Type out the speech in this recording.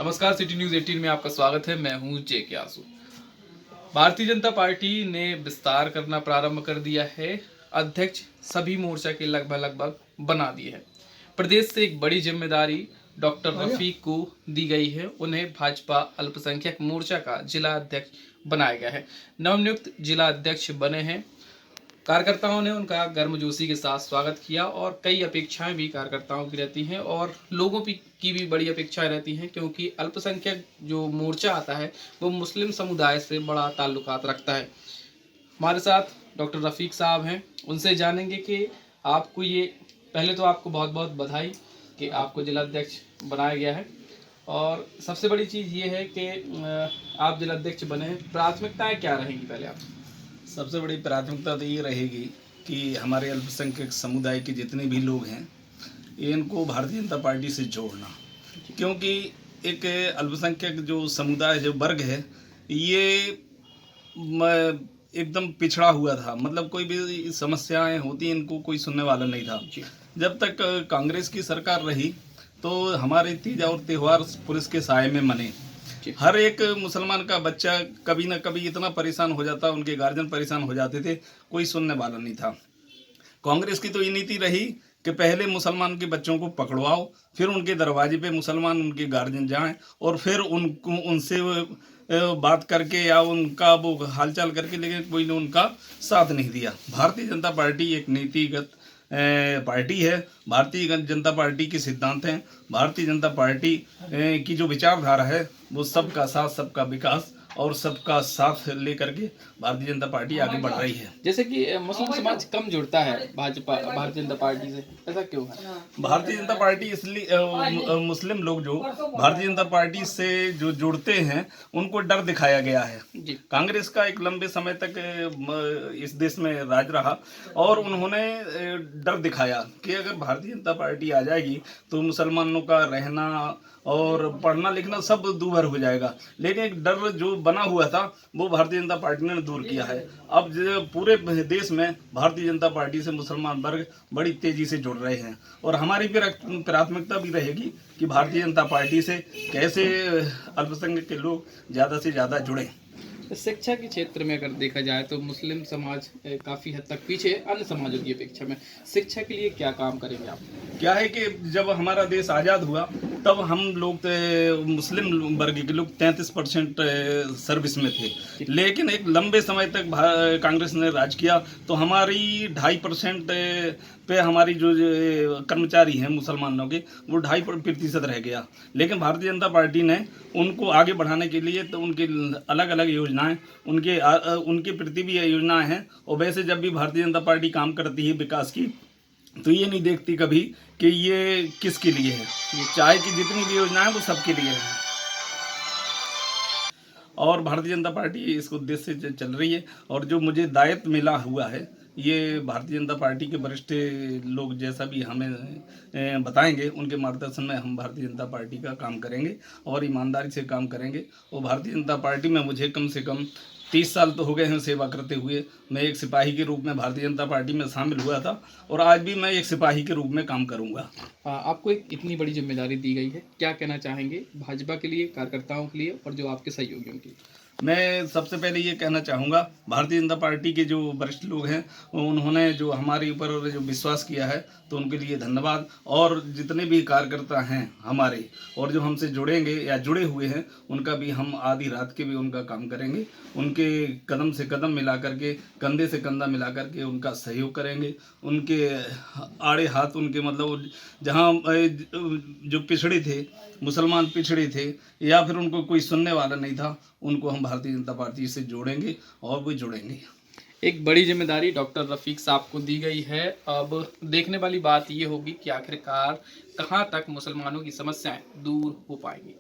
नमस्कार, city news 18 में आपका स्वागत है। मैं हूं जे के आसू। भारतीय जनता पार्टी ने विस्तार करना प्रारंभ कर दिया है। अध्यक्ष सभी मोर्चा के लगभग बना दिए हैं। प्रदेश से एक बड़ी जिम्मेदारी डॉक्टर रफीक को दी गई है। उन्हें भाजपा अल्पसंख्यक मोर्चा का जिला अध्यक्ष बनाया गया है। नवनियुक्त जिला अध्यक्ष बने हैं। कार्यकर्ताओं ने उनका गर्मजोशी के साथ स्वागत किया और कई अपेक्षाएं भी कार्यकर्ताओं की रहती हैं और लोगों की भी बड़ी अपेक्षाएं रहती हैं, क्योंकि अल्पसंख्यक जो मोर्चा आता है वो मुस्लिम समुदाय से बड़ा ताल्लुकात रखता है। हमारे साथ डॉक्टर रफीक साहब हैं, उनसे जानेंगे कि आपको ये, पहले तो आपको बहुत बहुत बधाई कि आपको जिलाध्यक्ष बनाया गया है। और सबसे बड़ी चीज़ ये है कि आप जिलाध्यक्ष बने हैं, प्राथमिकताएँ क्या रहेंगी पहले आप? सबसे बड़ी प्राथमिकता तो ये रहेगी कि हमारे अल्पसंख्यक समुदाय के जितने भी लोग हैं इनको भारतीय जनता पार्टी से जोड़ना, क्योंकि एक अल्पसंख्यक जो समुदाय जो वर्ग है ये एकदम पिछड़ा हुआ था। मतलब कोई भी समस्याएं होती इनको कोई सुनने वाला नहीं था। जब तक कांग्रेस की सरकार रही तो हमारे तीज और त्यौहार पुलिस के साए में मने। हर एक मुसलमान का बच्चा कभी ना कभी इतना परेशान हो जाता, उनके गार्जियन परेशान हो जाते थे, कोई सुनने वाला नहीं था। कांग्रेस की तो ये नीति रही कि पहले मुसलमान के बच्चों को पकड़वाओ, फिर उनके दरवाजे पे मुसलमान उनके गार्जियन जाएं और फिर उनसे बात करके या उनका वो हालचाल करके, लेकिन कोई ने उनका साथ नहीं दिया। भारतीय जनता पार्टी एक नीतिगत पार्टी है। भारतीय जनता पार्टी के सिद्धांत हैं। भारतीय जनता पार्टी की जो विचारधारा है वो सबका साथ, सबका विकास और सबका साथ लेकर के भारतीय जनता पार्टी आगे बढ़ रही है। जैसे कि मुस्लिम समाज कम जुड़ता है भारतीय जनता पार्टी से, ऐसा क्यों है? भारतीय जनता पार्टी इसलिए मुस्लिम लोग जो भारतीय जनता पार्टी से जो जुड़ते हैं उनको डर दिखाया गया है। कांग्रेस का एक लंबे समय तक इस देश में राज रहा और उन्होंने डर दिखाया कि अगर भारतीय जनता पार्टी आ जाएगी तो मुसलमानों का रहना और पढ़ना लिखना सब दूभर हो जाएगा। लेकिन एक डर जो बना हुआ था वो भारतीय जनता पार्टी ने दूर किया है। अब पूरे देश में भारतीय जनता पार्टी से मुसलमान वर्ग बड़ी तेजी से जुड़ रहे हैं और हमारी प्राथमिकता भी रहेगी कि भारतीय जनता पार्टी से कैसे अल्पसंख्यक के लोग ज़्यादा से ज़्यादा जुड़ें। शिक्षा के क्षेत्र में अगर देखा जाए तो मुस्लिम समाज काफ़ी हद तक पीछे अन्य समाजों की अपेक्षा में। शिक्षा के लिए क्या काम करेंगे आप? क्या है कि जब हमारा देश आज़ाद हुआ तब हम लोग मुस्लिम वर्ग के लोग 33% सर्विस में थे, लेकिन एक लंबे समय तक कांग्रेस ने राज किया तो हमारी 2.5% पे हमारी जो कर्मचारी हैं मुसलमानों के वो 2.5% रह गया। लेकिन भारतीय जनता पार्टी ने उनको आगे बढ़ाने के लिए तो उनके अलग अलग योजनाएं, उनके प्रति भी योजनाएं हैं। और वैसे जब भी भारतीय जनता पार्टी काम करती है विकास की तो ये नहीं देखती कभी कि ये किसके लिए है, चाहे कि जितनी भी योजना है वो सबके लिए है। और भारतीय जनता पार्टी इस उद्देश्य से चल रही है और जो मुझे दायित्व मिला हुआ है ये भारतीय जनता पार्टी के वरिष्ठ लोग जैसा भी हमें बताएंगे उनके मार्गदर्शन में हम भारतीय जनता पार्टी का काम करेंगे और ईमानदारी से काम करेंगे। और भारतीय जनता पार्टी में मुझे कम से कम 30 साल तो हो गए हैं सेवा करते हुए। मैं एक सिपाही के रूप में भारतीय जनता पार्टी में शामिल हुआ था और आज भी मैं एक सिपाही के रूप में काम करूंगा। आपको एक इतनी बड़ी जिम्मेदारी दी गई है, क्या कहना चाहेंगे भाजपा के लिए, कार्यकर्ताओं के लिए और जो आपके सहयोगियों के लिए? मैं सबसे पहले ये कहना चाहूँगा भारतीय जनता पार्टी के जो वरिष्ठ लोग हैं उन्होंने जो हमारे ऊपर जो विश्वास किया है तो उनके लिए धन्यवाद। और जितने भी कार्यकर्ता हैं हमारे और जो हमसे जुड़ेंगे या जुड़े हुए हैं उनका भी हम आधी रात के भी उनका काम करेंगे। उनके कदम से कदम मिला करके, कंधे से कंधा मिला करके उनका सहयोग करेंगे। उनके आड़े हाथ, उनके मतलब जहाँ जो पिछड़े थे, मुसलमान पिछड़े थे या फिर उनको कोई सुनने वाला नहीं था, उनको हम भारतीय जनता पार्टी से जोड़ेंगे और वो जुड़ेंगे। एक बड़ी जिम्मेदारी डॉक्टर रफीक साहब को दी गई है। अब देखने वाली बात ये होगी कि आखिरकार कहाँ तक मुसलमानों की समस्याएं दूर हो पाएंगी।